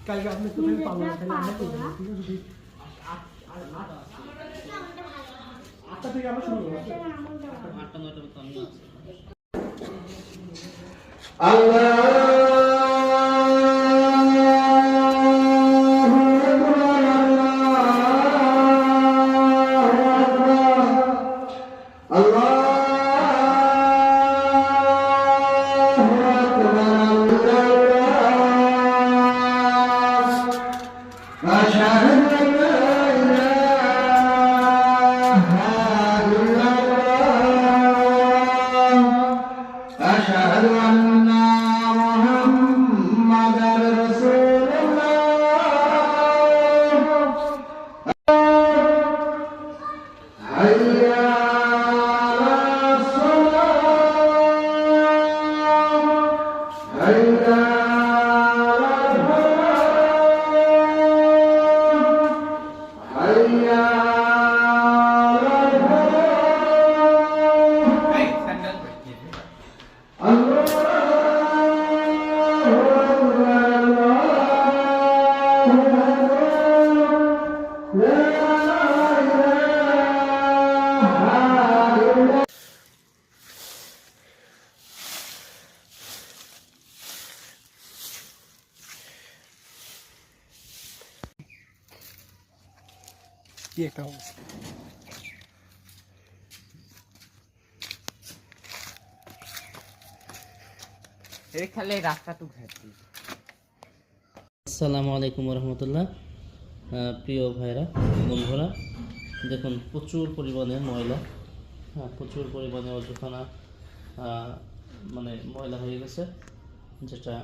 কালকে আপনি কোথায় পাবেন আটটা থেকে আমরা শুরু করবো 8টা 9টা মতো আল্লাহ কি একটা অবস্থা আসসালামু আলাইকুম রহমতুল্লাহ। প্রিয় ভাইরা বন্ধুরা, দেখুন প্রচুর পরিমাণে ময়লা, প্রচুর পরিমাণে অযথানা মানে ময়লা হয়ে গেছে, যেটা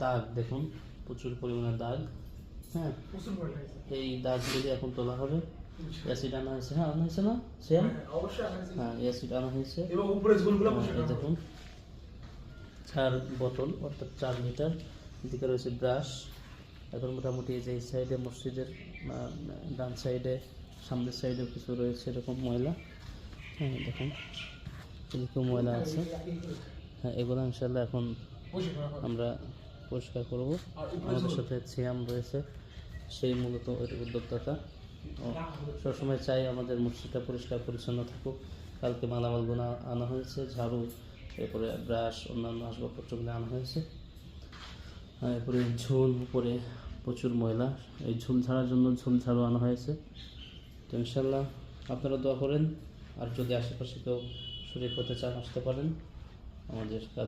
দাগ দেখুন, প্রচুর পরিমাণে দাগ। হ্যাঁ, এই দাগগুলি এখন তোলা হবে। অ্যাসিড আনা হয়েছে, আনা হয়েছে না শ্যাম? হ্যাঁ, অ্যাসিড আনা হয়েছে। দেখুন 4 বোতল অর্থাৎ 4 লিটার, এদিকে রয়েছে ব্রাশ। এখন মোটামুটি যে সাইডে মসজিদের ডান সাইডে, সামনের সাইডে কিছু রয়েছে এরকম ময়লা। হ্যাঁ দেখুন, এদিকেও ময়লা আছে। হ্যাঁ, এগুলো ইনশাল্লাহ এখন আমরা পরিষ্কার করব। আমাদের সাথে সিয়াম রয়েছে, সেই মূলত উদ্যোক্তা। সবসময় চাই আমাদের মসজিদটা পরিষ্কার পরিচ্ছন্ন থাকুক। কালকে মালামালগুলো আনা হয়েছে, ঝাড়ু, এরপরে ব্রাশ, অন্যান্য আসবাবপত্রগুলো আনা হয়েছে। এরপরে ঝুল, উপরে প্রচুর ময়লা, এই ঝুল ঝাড়ার জন্য ঝুল ঝাড়ু আনা হয়েছে। তো ইনশাল্লাহ আপনারা দোয়া করেন, আর যদি আশেপাশে কেউ শরীর হতে চান আসতে পারেন আমাদের কাছে।